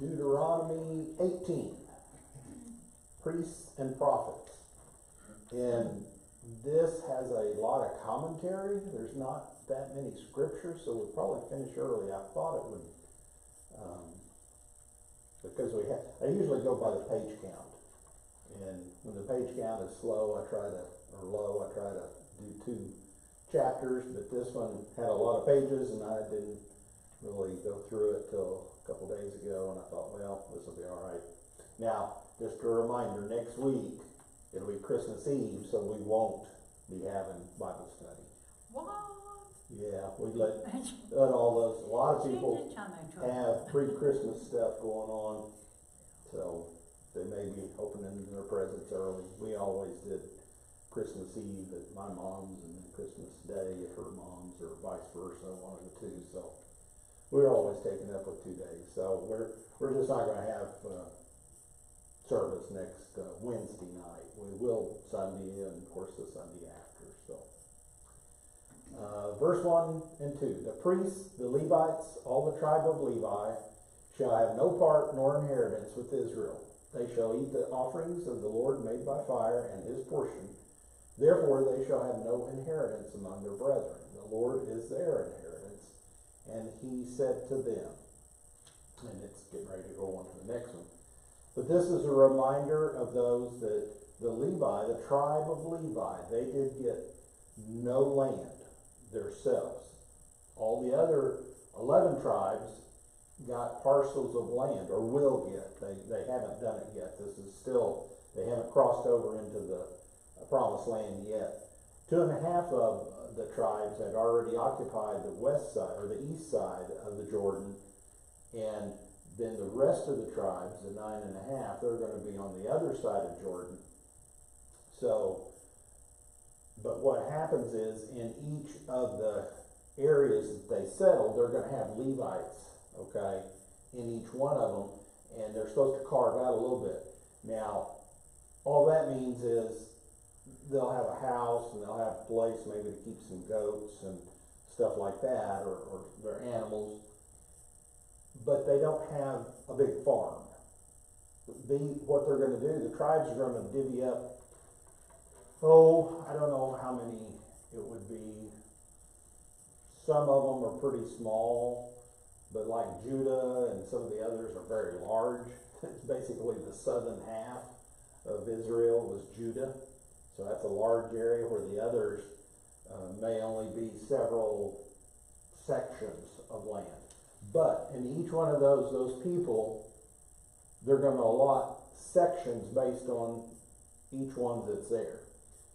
Deuteronomy 18, priests and prophets. And this has a lot of commentary. There's not that many scriptures, so we'll probably finish early. I thought it would, because I usually go by the page count. And when the page count is low, I try to do 2 chapters, but this one had a lot of pages and I didn't really go through it till a couple days ago, and I thought, well, this will be all right. Now, just a reminder, next week it'll be Christmas Eve, so we won't be having Bible study. What? Yeah, we let all those, a lot of people have pre-Christmas stuff going on, so they may be opening their presents early. We always did Christmas Eve at my mom's and then Christmas Day at her mom's, or vice versa, one of the two. So we're always taking up with 2 days. So we're just not going to have service next Wednesday night. We will Sunday and of course the Sunday after. So verse 1 and 2: the priests, the Levites, all the tribe of Levi shall have no part nor inheritance with Israel. They shall eat the offerings of the Lord made by fire and his portion. Therefore they shall have no inheritance among their brethren. The Lord is their inheritance. And he said to them, and it's getting ready to go on to the next one, but this is a reminder of those that the Levi, the tribe of Levi, they did get no land themselves. All the other 11 tribes got parcels of land, or will get. They haven't done it yet. This is still, they haven't crossed over into the promised land yet. 2.5 of the tribes had already occupied the west side, or the east side of the Jordan, and then the rest of the tribes, the 9.5, they're going to be on the other side of Jordan. So, but what happens is, in each of the areas that they settle, they're going to have Levites, okay, in each one of them, and they're supposed to carve out a little bit. Now, all that means is they'll have a house and they'll have a place maybe to keep some goats and stuff like that, or their animals, but they don't have a big farm. What they're going to do, the tribes are going to divvy up, I don't know how many it would be. Some of them are pretty small, but like Judah and some of the others are very large. It's basically the southern half of Israel was Judah. So that's a large area, where the others may only be several sections of land. But in each one of those people, they're going to allot sections based on each one that's there.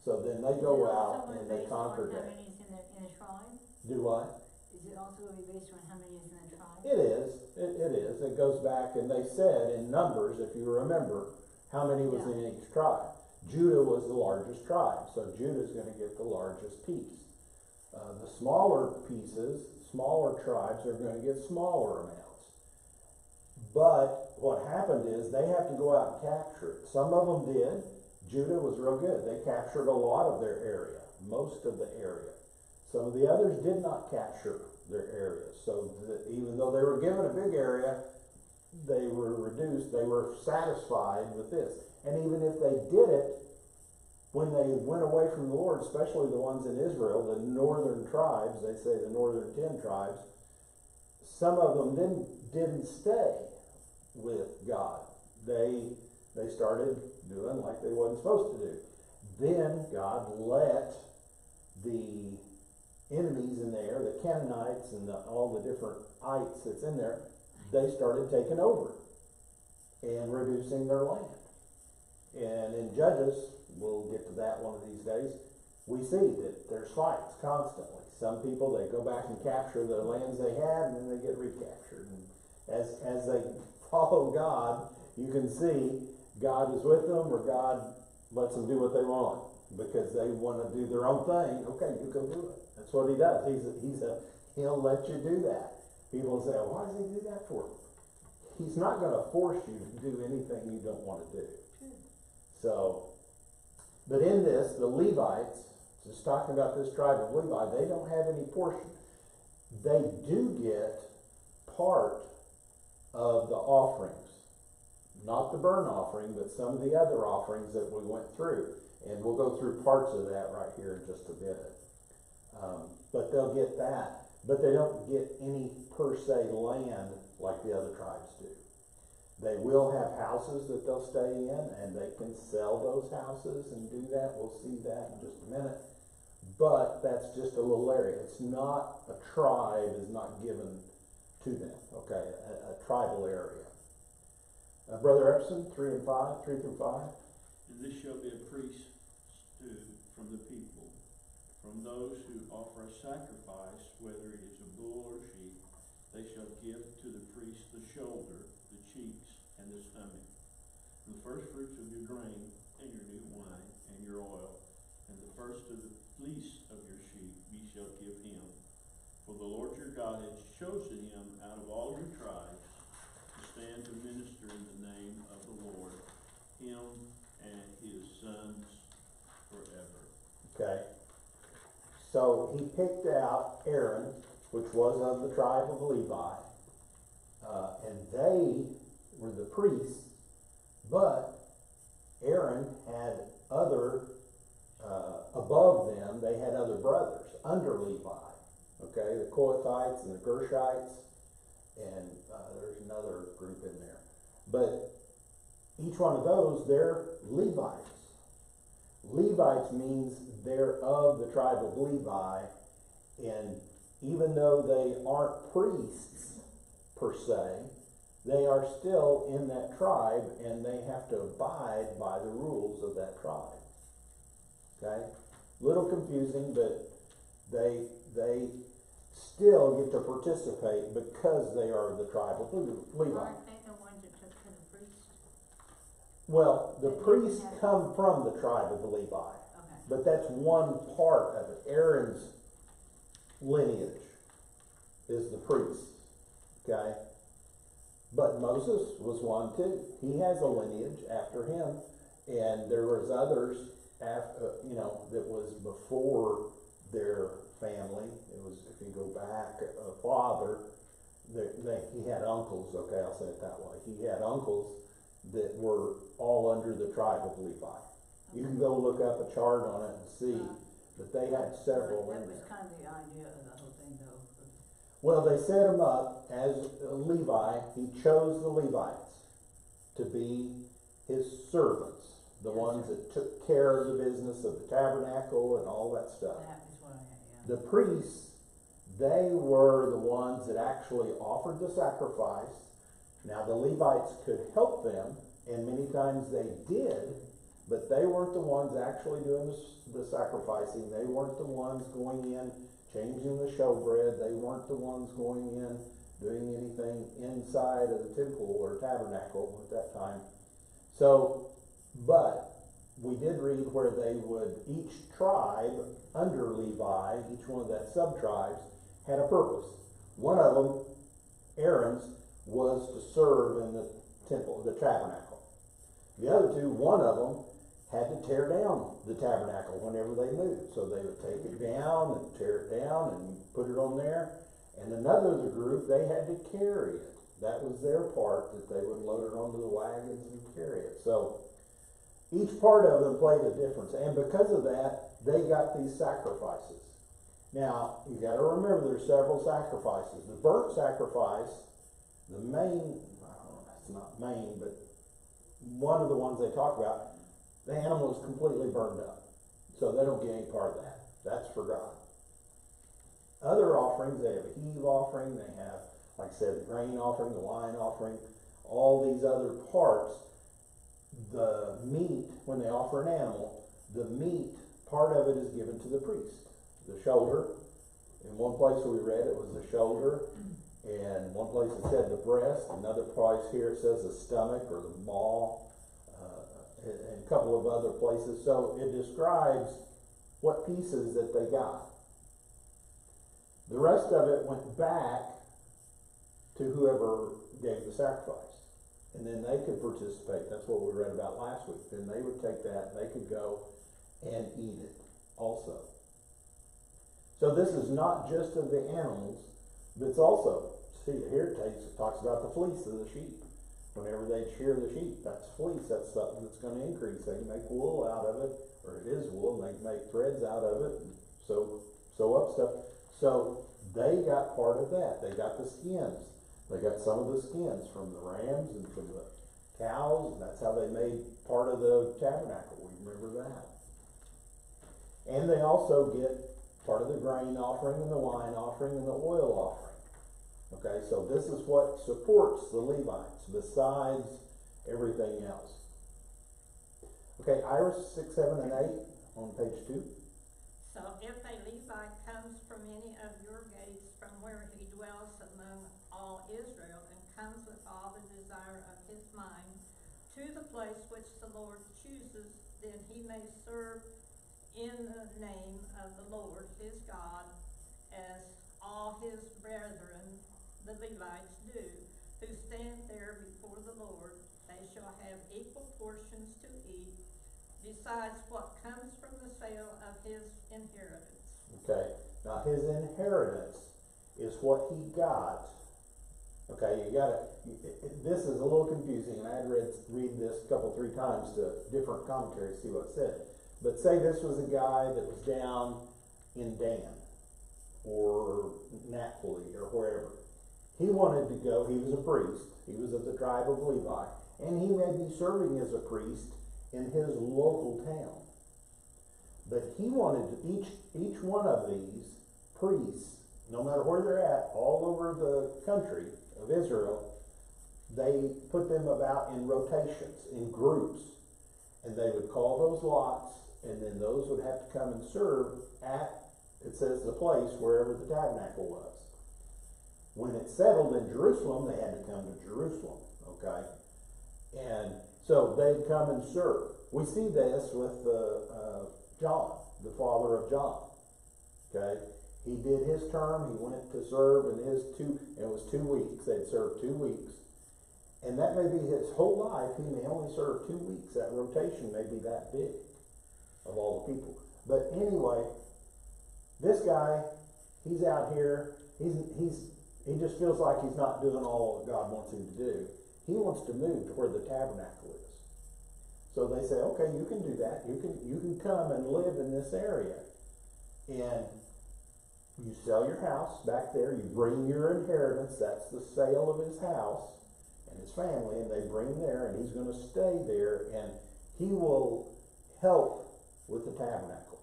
So then they go out and they conquer that. How many is in the tribe? Do what? Is it also going to be based on how many is in the tribe? It is. It is. It goes back, and they said in Numbers, if you remember, how many was in each tribe. Judah was the largest tribe, so Judah is going to get the largest piece. The smaller pieces, smaller tribes, are going to get smaller amounts. But what happened is they have to go out and capture it. Some of them did. Judah was real good. They captured a lot of their area, most of the area. Some of the others did not capture their area. So even though they were given a big area, they were reduced. They were satisfied with this. And even if they did it, when they went away from the Lord, especially the ones in Israel, the northern tribes, they say the northern 10 tribes, some of them didn't stay with God. They started doing like they wasn't supposed to do. Then God let the enemies in there, the Canaanites and all the different ites that's in there, they started taking over and reducing their land. And in Judges, we'll get to that one of these days, we see that there's fights constantly. Some people, they go back and capture the lands they had, and then they get recaptured. And as they follow God, you can see God is with them, or God lets them do what they want because they want to do their own thing. Okay, you go do it. That's what he does. He'll let you do that. People say, well, why does he do that for? He's not going to force you to do anything you don't want to do. So, but in this, the Levites, just talking about this tribe of Levi, they don't have any portion. They do get part of the offerings. Not the burnt offering, but some of the other offerings that we went through. And we'll go through parts of that right here in just a minute. But they'll get that. But they don't get any per se land like the other tribes do. They will have houses that they'll stay in, and they can sell those houses and do that. We'll see that in just a minute. But that's just a little area. It's not, a tribe is not given to them, okay, a tribal area. Brother Epson, 3 and 5, 3 through 5. And this shall be a priest from the people, from those who offer a sacrifice, whether it is a bull or sheep, they shall give to the priest the shoulder, the cheeks, and the stomach, and the first fruits of your grain, and your new wine, and your oil, and the first of the fleece of your sheep ye shall give him. For the Lord your God has chosen him out of all your tribes to stand to minister in the name of the Lord, him and his sons forever. Okay. So he picked out Aaron, which was of the tribe of Levi, and they were the priests, but Aaron had other, above them, they had other brothers under Levi. Okay, the Kohathites and the Gershites, and there's another group in there. But each one of those, they're Levites. Levites means they're of the tribe of Levi, and even though they aren't priests per se, they are still in that tribe, and they have to abide by the rules of that tribe. Okay? Little confusing, but they still get to participate because they are the tribe of Levi. Aren't they the ones that took to the priest? Well, the priests come from the tribe of Levi, Okay. but that's one part of it. Aaron's lineage is the priest, okay? But Moses was one too. He has a lineage after him, and there was others after, that was before their family. It was, if you go back, a father, he had uncles, okay, I'll say it that way. He had uncles that were all under the tribe of Levi. You can go look up a chart on it and see that they had several in That there. was kind of the idea of the whole thing, though. Well, they set him up as Levi. He chose the Levites to be his servants, the ones that took care of the business of the tabernacle and all that stuff. That is what I had, yeah. The priests, they were the ones that actually offered the sacrifice. Now, the Levites could help them, and many times they did, but they weren't the ones actually doing the sacrificing. They weren't the ones going in, changing the showbread. They weren't the ones going in, doing anything inside of the temple or tabernacle at that time. So, but we did read where they would, each tribe under Levi, each one of that sub-tribes, had a purpose. One of them, Aaron's, was to serve in the temple, the tabernacle. The other two, one of them had to tear down the tabernacle whenever they moved. So they would take it down and tear it down and put it on there. And another group, they had to carry it. That was their part, that they would load it onto the wagons and carry it. So each part of them played a difference. And because of that, they got these sacrifices. Now, you got to remember there's several sacrifices. The burnt sacrifice, the main, it's not main, but one of the ones they talk about, the animal is completely burned up. So they don't get any part of that. That's for God. Other offerings, they have a heave offering, they have, like I said, the grain offering, the wine offering, all these other parts. The meat, when they offer an animal, the meat, part of it is given to the priest. The shoulder, in one place we read it was the shoulder, and one place it said the breast, another place here it says the stomach or the maw, and a couple of other places. So it describes what pieces that they got. The rest of it went back to whoever gave the sacrifice. And then they could participate. That's what we read about last week. Then they would take that and they could go and eat it also. So this is not just of the animals, but it's also, see here it talks about the fleece of the sheep. Whenever they shear the sheep, that's fleece, that's something that's gonna increase. They can make wool out of it, or it is wool, and they can make threads out of it, and sew up stuff. So they got part of that. They got the skins. They got some of the skins from the rams and from the cows, and that's how they made part of the tabernacle. We remember that. And they also get part of the grain offering and the wine offering and the oil offering. Okay, so this is what supports the Levites besides everything else. Okay, Iris 6, 7, and 8 on page 2. So if a Levite comes from any of your gates from where he dwells among all Israel and comes with all the desire of his mind to the place which the Lord chooses, then he may serve in the name of the Lord his God, as all his brethren, the Levites, do, who stand there before the Lord. They shall have equal portions to eat, besides what comes from the sale of his inheritance. Okay, now his inheritance is what he got. Okay, this is a little confusing, and I had read this a couple, 3 times to different commentaries to see what it said. But say this was a guy that was down in Dan, or Naphtali, or wherever. He wanted to go, he was a priest, he was of the tribe of Levi, and he may be serving as a priest in his local town. But he wanted each one of these priests, no matter where they're at, all over the country of Israel, they put them about in rotations, in groups, and they would call those lots, and then those would have to come and serve at, it says, the place wherever the tabernacle was. When it settled in Jerusalem, they had to come to Jerusalem, okay? And so they'd come and serve. We see this with John, the father of John, okay? He did his term, he went to serve, and it was 2 weeks. They'd serve 2 weeks. And that may be his whole life. He may only serve 2 weeks. That rotation may be that big of all the people. But anyway, this guy, he's out here, he just feels like he's not doing all that God wants him to do. He wants to move to where the tabernacle is. So they say, okay, you can do that. You can come and live in this area. And you sell your house back there, you bring your inheritance, that's the sale of his house and his family, and they bring there, and he's going to stay there, and he will help with the tabernacle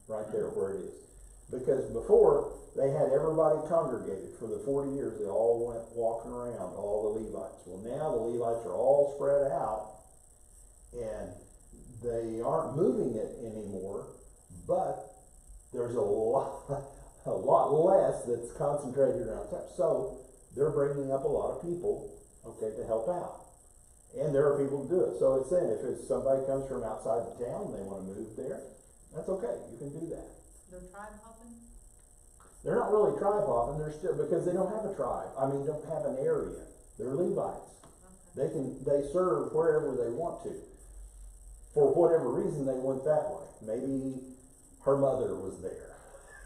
right there where it is. Because before, they had everybody congregated for the 40 years. They all went walking around, all the Levites. Well, now the Levites are all spread out, and they aren't moving it anymore, but there's a lot less that's concentrated around town. So they're bringing up a lot of people, okay, to help out. And there are people to do it. So it's saying if somebody comes from outside the town and they want to move there, that's okay. You can do that. They're tribe hopping? They're not really tribe hopping. They're still, because they don't have a tribe. I mean, don't have an area. They're Levites. Okay. They serve wherever they want to. For whatever reason, they went that way. Maybe her mother was there,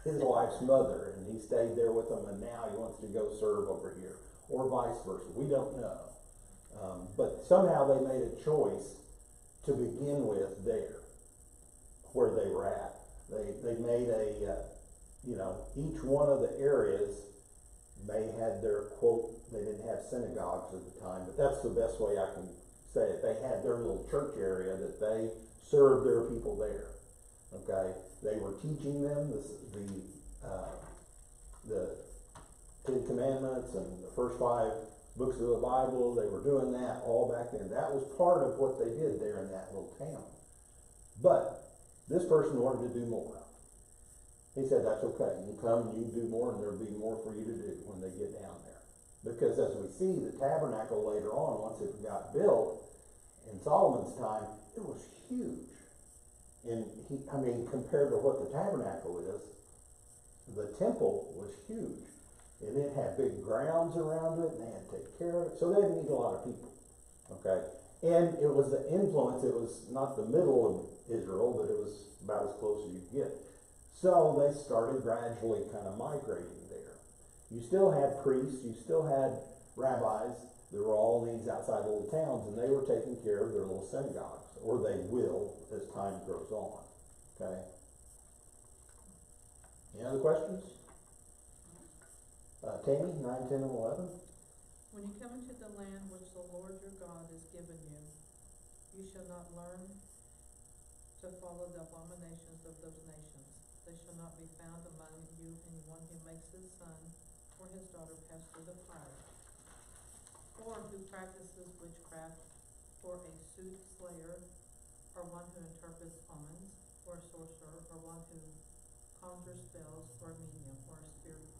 his wife's mother, and he stayed there with them, and now he wants to go serve over here, or vice versa. We don't know. But somehow they made a choice to begin with there, where they were at. They made each one of the areas, they had their quote, they didn't have synagogues at the time, but that's the best way I can say it. They had their little church area that they served their people there. Okay, they were teaching them the 10 Commandments and the first 5 books of the Bible. They were doing that all back then. That was part of what they did there in that little town. But this person wanted to do more. He said, that's okay. You come and you do more, and there'll be more for you to do when they get down there. Because as we see, the tabernacle later on, once it got built in Solomon's time, it was huge. And compared to what the tabernacle is, the temple was huge. And it had big grounds around it, and they had to take care of it. So they didn't need a lot of people. Okay? And it was the influence, it was not the middle of Israel, but it was about as close as you could get. So they started gradually kind of migrating there. You still had priests, you still had rabbis, there were all these outside little towns, and they were taking care of their little synagogues, or they will as time grows on, okay? Any other questions? Tammy, 9, 10, and 11? When you come into the land which the Lord your God has given you, you shall not learn to follow the abominations of those nations. They shall not be found among you anyone who makes his son or his daughter pass through the fire, or who practices witchcraft, or a soothsayer, or one who interprets omens, or a sorcerer, or one who conjures spells, or a medium, or a spiritist,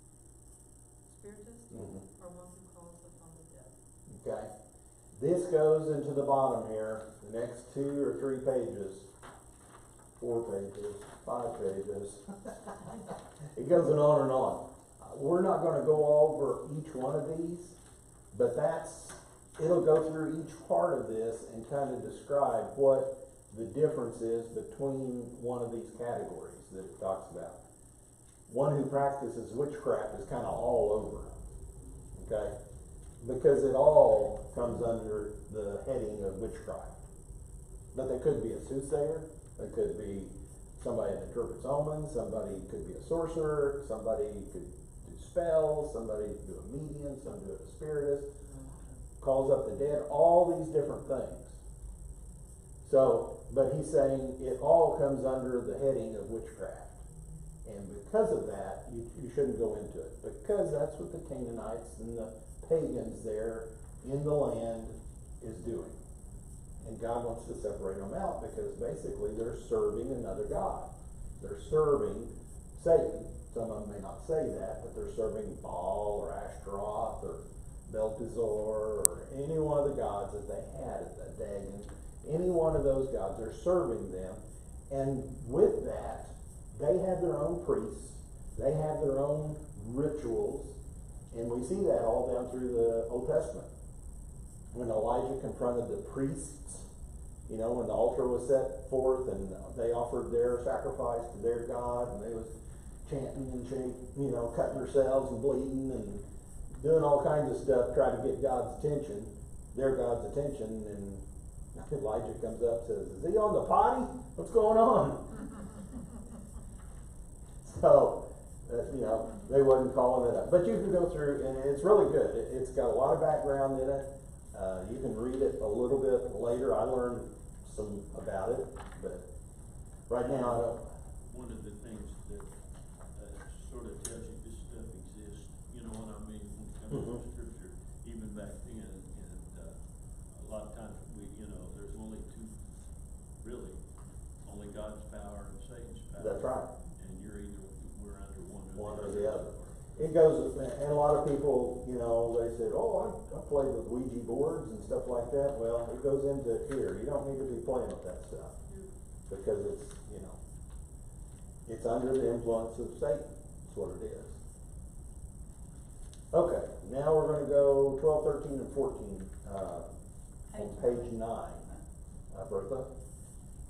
or one who calls upon the dead. Okay. This goes into the bottom here, the next 2 or 3 pages, 4 pages, 5 pages. It goes on and on. We're not gonna go over each one of these, but it'll go through each part of this and kind of describe what the difference is between one of these categories that it talks about. One who practices witchcraft is kind of all over, okay? Because it all comes under the heading of witchcraft. But they could be a soothsayer, they could be somebody that interprets omens, somebody could be a sorcerer, somebody could do spells, somebody do a medium, some do a spiritist, calls up the dead, all these different things. So, but he's saying it all comes under the heading of witchcraft. And because of that, you shouldn't go into it. Because that's what the Canaanites and the pagans there in the land is doing. And God wants to separate them out because basically they're serving another god. They're serving Satan. Some of them may not say that, but they're serving Baal or Ashtaroth or Belteshazzar or any one of the gods that they had at that day. And any one of those gods, they're serving them. And with that, they have their own priests. They have their own rituals. And we see that all down through the Old Testament. When Elijah confronted the priests, you know, when the altar was set forth and they offered their sacrifice to their God, and they was chanting and cutting themselves and bleeding and doing all kinds of stuff, trying to get God's attention, their God's attention, and Elijah comes up and says, "Is he on the potty? What's going on?" So, they wasn't calling it up. But you can go through, and it's really good. It's got a lot of background in it. You can read it a little bit later. I learned some about it, but right now I don't. One of the things that sort of tells you this stuff exists, you know what I mean, when it comes to scripture, even back then, and a lot of times there's only two, really, only God's power and Satan's power. That's right. And we're under one or the other. It goes, and a lot of people, they said, "Oh, I played with Ouija boards and stuff like that." Well, it goes into here. You don't need to be playing with that stuff because it's under the influence of Satan. That's what it is. Okay, now we're going to go 12, 13, and 14 on page 9. Bertha?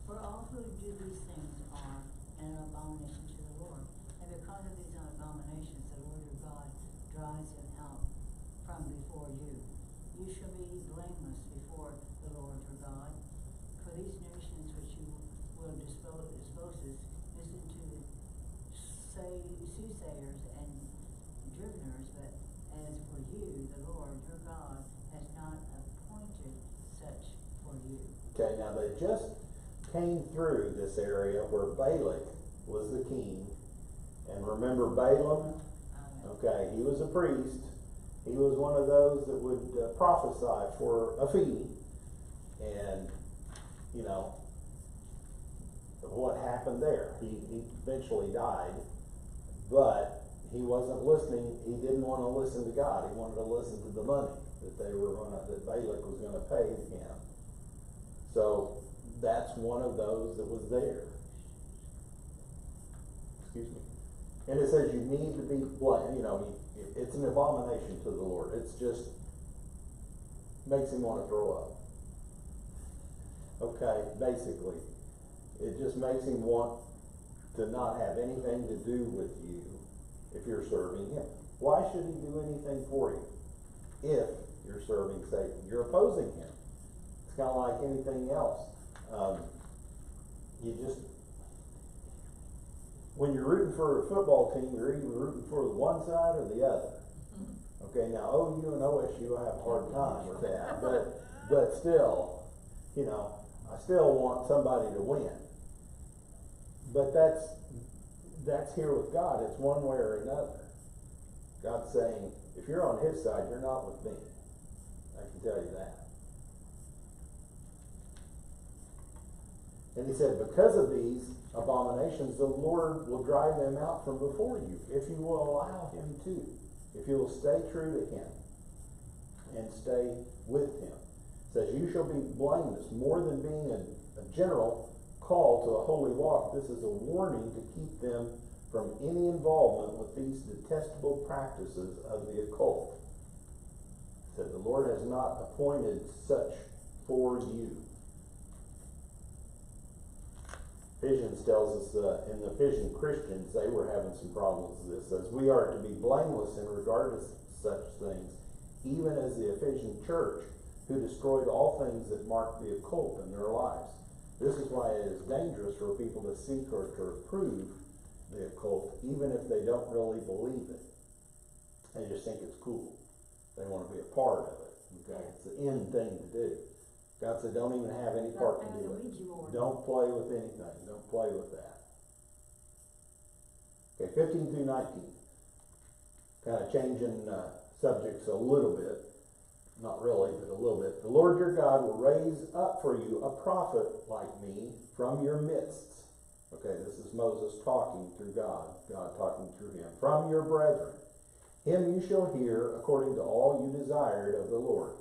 For all who do these things are an abomination to the Lord, and because of these abominations, the Lord your God drives them out from before you. You shall be blameless before the Lord your God. For these nations which you will dispose listen to soothsayers and diviners, but as for you, the Lord your God has not appointed such for you. Okay, now they just came through this area where Balak was the king. And remember Balaam? Okay, he was a priest. He was one of those that would prophesy for a fee. And, what happened there? He eventually died, but he wasn't listening. He didn't want to listen to God. He wanted to listen to the money that that Balak was going to pay him. So that's one of those that was there. Excuse me. And it says you need to be it's an abomination to the Lord. It's just makes him want to throw up. Okay, basically. It just makes him want to not have anything to do with you if you're serving him. Why should he do anything for you if you're serving Satan. You're opposing him. It's kind of like anything else. When you're rooting for a football team, you're either rooting for the one side or the other. Okay, now OU and OSU, I have a hard time with that, but still, I still want somebody to win. But that's here with God. It's one way or another. God's saying, if you're on his side, you're not with me. I can tell you that. And he said, because of these abominations, the Lord will drive them out from before you, if you will allow him to. If you will stay true to him and stay with him. It says, you shall be blameless. More than being a general call to a holy walk, this is a warning to keep them from any involvement with these detestable practices of the occult. It said, the Lord has not appointed such for you. Ephesians tells us in the Ephesian Christians, they were having some problems with this. It says, we are to be blameless in regard to such things, even as the Ephesian church, who destroyed all things that marked the occult in their lives. This is why it is dangerous for people to seek or to approve the occult, even if they don't really believe it. They just think it's cool. They want to be a part of it. Okay, it's the end thing to do. God said, don't even have any part to do with it. Don't play with anything. Don't play with that. Okay, 15 through 19. Kind of changing subjects a little bit. Not really, but a little bit. The Lord your God will raise up for you a prophet like me from your midst. Okay, this is Moses talking through God. God talking through him. From your brethren. Him you shall hear according to all you desired of the Lord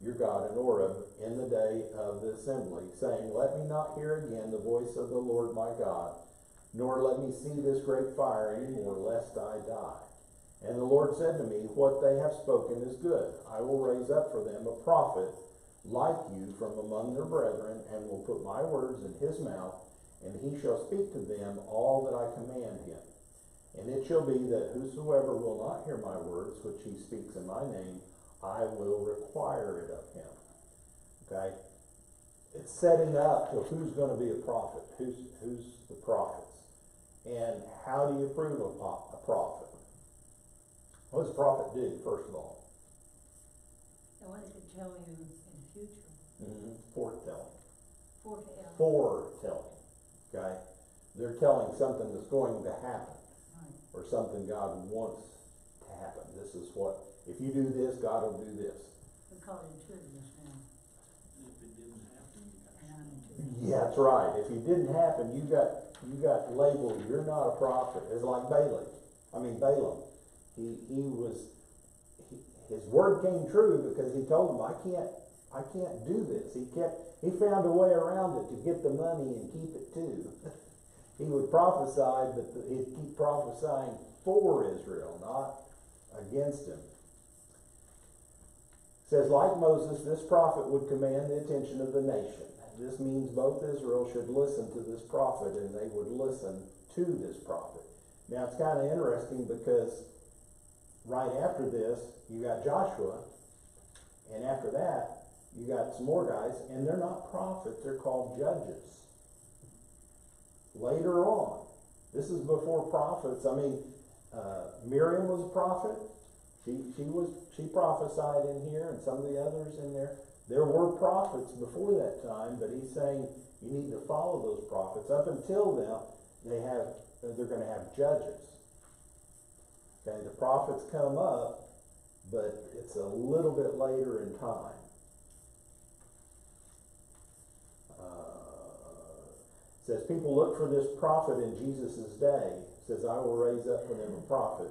your God in Horeb in the day of the assembly, saying, let me not hear again the voice of the Lord my God, nor let me see this great fire any more, lest I die. And the Lord said to me, what they have spoken is good. I will raise up for them a prophet like you from among their brethren, and will put my words in his mouth, and he shall speak to them all that I command him. And it shall be that whosoever will not hear my words, which he speaks in my name, I will require it of him. Okay? It's setting up to who's going to be a prophet, who's the prophets, and how do you prove a prophet? What does a prophet do, first of all? The one that could tell you in the future. Foretelling. Foretelling. Foretelling. Okay? They're telling something that's going to happen, Right. or something God wants to happen. This is what, if you do this, God will do this. We call it intuitiveness now. If it didn't happen, you got And I'm intuitive. Yeah, that's right. If it didn't happen, you got labeled, you're not a prophet. It's like Balaam. His word came true because he told him, I can't do this. He found a way around it to get the money and keep it too. He would prophesy, but he'd keep prophesying for Israel, not against him. It says, like Moses, this prophet would command the attention of the nation. This means both Israel should listen to this prophet, and they would listen to this prophet. Now, it's kind of interesting because right after this, you got Joshua, and after that, you got some more guys, and they're not prophets, they're called judges. Later on, this is before prophets. I mean, Miriam was a prophet. She prophesied in here, and some of the others in there. There were prophets before that time, but he's saying you need to follow those prophets. Up until then, they're going to have judges. Okay, the prophets come up, but it's a little bit later in time. It says, people look for this prophet in Jesus' day. It says, I will raise up for them a prophet.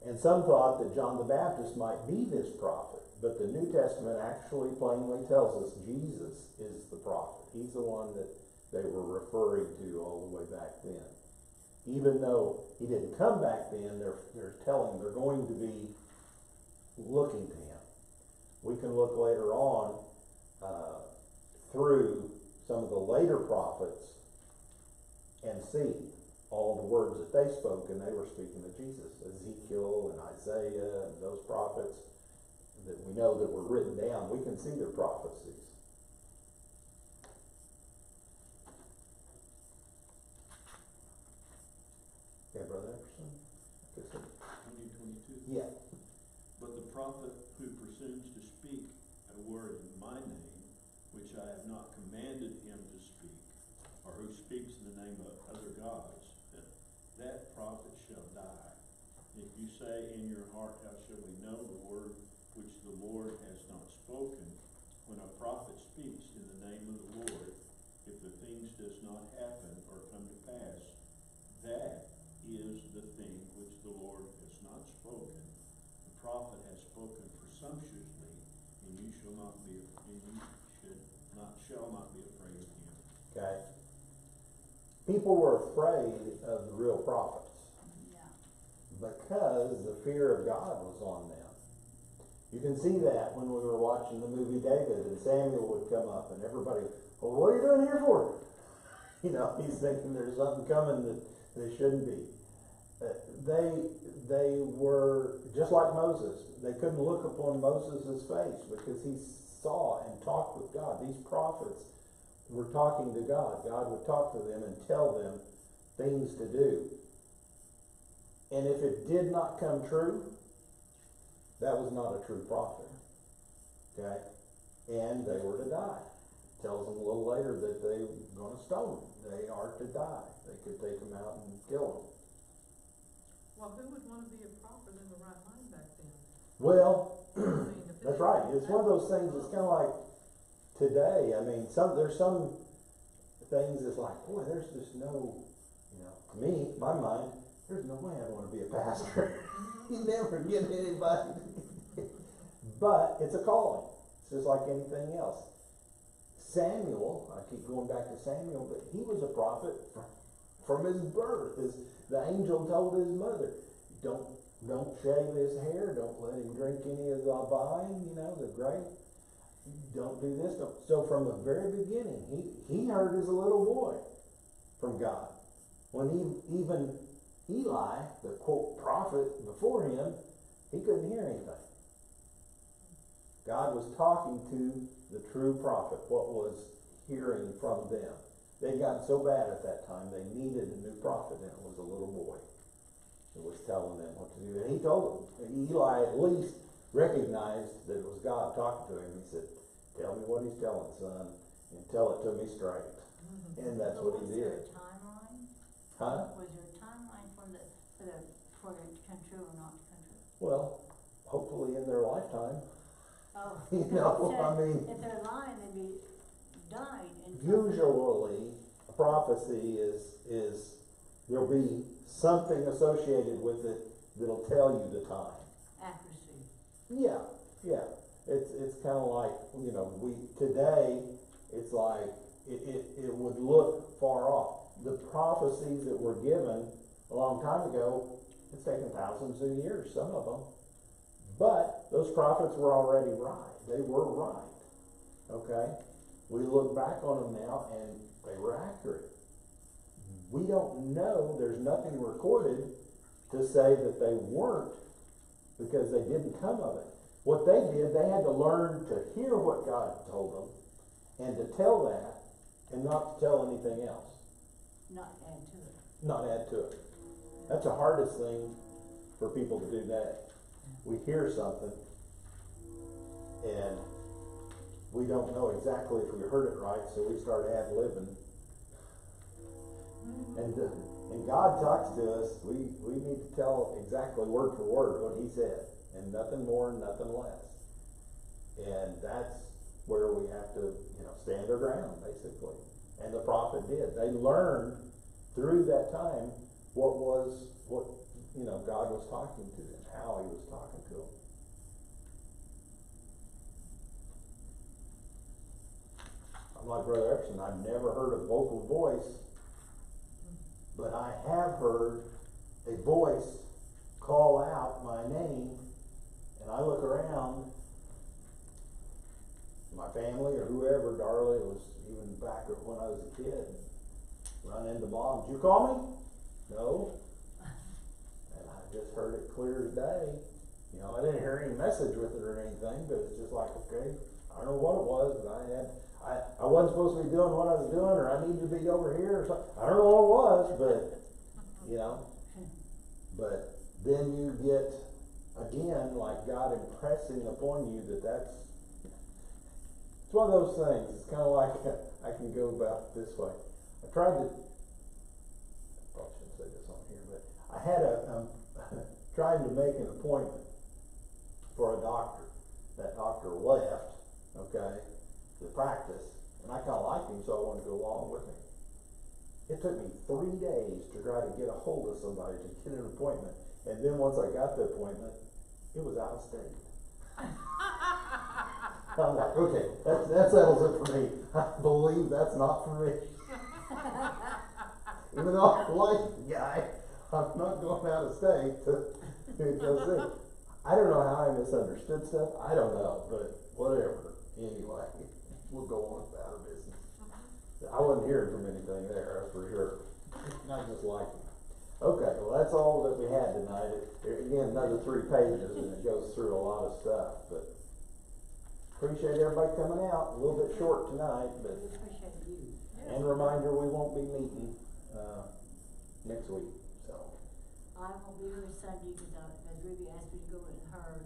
And some thought that John the Baptist might be this prophet, but the New Testament actually plainly tells us Jesus is the prophet. He's the one that they were referring to all the way back then. Even though he didn't come back then, they're going to be looking to him. We can look later on through some of the later prophets and see all the words that they spoke, and they were speaking of Jesus. Ezekiel and Isaiah and those prophets, that we know that were written down, we can see their prophecies. Yeah, Brother Epperson? I guess so. 20:22. Yeah. But the prophet who presumes to speak a word in my name, which I have not commanded him to speak, or who speaks in the name of other gods, that prophet shall die. If you say in your heart, how shall we know the word which the Lord has not spoken? When a prophet speaks in the name of the Lord, if the things does not happen or come to pass, that is the thing which the Lord has not spoken. The prophet has spoken presumptuously, and you shall not be afraid of him. Okay. People were afraid of the real prophets Yeah. because the fear of God was on them. You can see that when we were watching the movie David and Samuel would come up and everybody, well, what are you doing here for? You know, he's thinking there's something coming that there shouldn't be. They were just like Moses. They couldn't look upon Moses' face because he saw and talked with God. These prophets were talking to God. God would talk to them and tell them things to do. And if it did not come true, that was not a true prophet. Okay? And they were to die. It tells them a little later that they were going to stone them. They are to die. They could take them out and kill them. Well, who would want to be a prophet in the right mind back then? Well, I mean, if that's it- right. It's one of those things that's kind of like today. I mean, there's some things that's like, boy, there's just no, you know, to me, my mind, there's no way I want to be a pastor. You never get anybody. But it's a calling. It's just like anything else. Samuel, I keep going back to Samuel, but he was a prophet from his birth. The angel told his mother, don't shave his hair, don't let him drink any of the wine, you know, the grape. Don't do this. Don't. So from the very beginning, he heard as a little boy from God. When even Eli, the quote prophet before him, he couldn't hear anything. God was talking to the true prophet, what was hearing from them. They'd gotten so bad at that time, they needed a new prophet, and it was a little boy that was telling them what to do. And he told them, and Eli at least recognized that it was God talking to him. He said, tell me what he's telling, son, and tell it to me straight. And that's what he did. Was there a timeline? Huh? Was there a timeline for it to come true or not to come true? Well, hopefully in their lifetime. Oh. You know, So I mean, if they're lying, they'd be died in usually a prophecy is there'll be something associated with it that'll tell you the time. accuracy. Yeah. It's kind of like, you know, today it's like it would look far off. The prophecies that were given a long time ago, it's taken thousands of years, some of them. But those prophets were already right. They were right. Okay? We look back on them now and they were accurate. We don't know, there's nothing recorded to say that they weren't because they didn't come of it. What they did, they had to learn to hear what God told them and to tell that and not to tell anything else. Not add to it. Not add to it. That's the hardest thing for people to do today. We hear something and we don't know exactly if we heard it right, so we start ad-libbing. And God talks to us, we need to tell exactly word for word what he said, and nothing more and nothing less. And that's where we have to, you know, stand our ground, basically. And the prophet did. They learned through that time what you know, God was talking to them, how he was talking to them. I'm like Brother Epperson, I've never heard a vocal voice, but I have heard a voice call out my name, and I look around, my family or whoever, Darla, it was even back when I was a kid, run into Mom, did you call me? No. And I just heard it clear as day. You know, I didn't hear any message with it or anything, but it's just like, okay, I don't know what it was, but I wasn't supposed to be doing what I was doing, or I needed to be over here, or something. I don't know what it was, but, you know. But then you get, again, like God impressing upon you that's, it's one of those things. It's kind of like, I can go about it this way. I probably shouldn't say this on here, but I had trying to make an appointment for a doctor. That doctor left, okay, to practice, and I kind of liked him, so I wanted to go along with him. It took me 3 days to try to get a hold of somebody to get an appointment, and then once I got the appointment, it was out of state. I'm like, okay, that settles it for me. I believe that's not for me. Even though I like the guy, I'm not going out of state to go see. I don't know how I misunderstood stuff. I don't know, but whatever. Anyway, we'll go on with our business. I wasn't hearing from anything there, that's for sure. Not just like him. Okay, well, that's all that we had tonight. Again, another 3 pages, and it goes through a lot of stuff, but appreciate everybody coming out. A little bit short tonight, but, We appreciate you. and reminder, we won't be meeting, next week, so. I won't be here Sunday because as Ruby asked me to go with her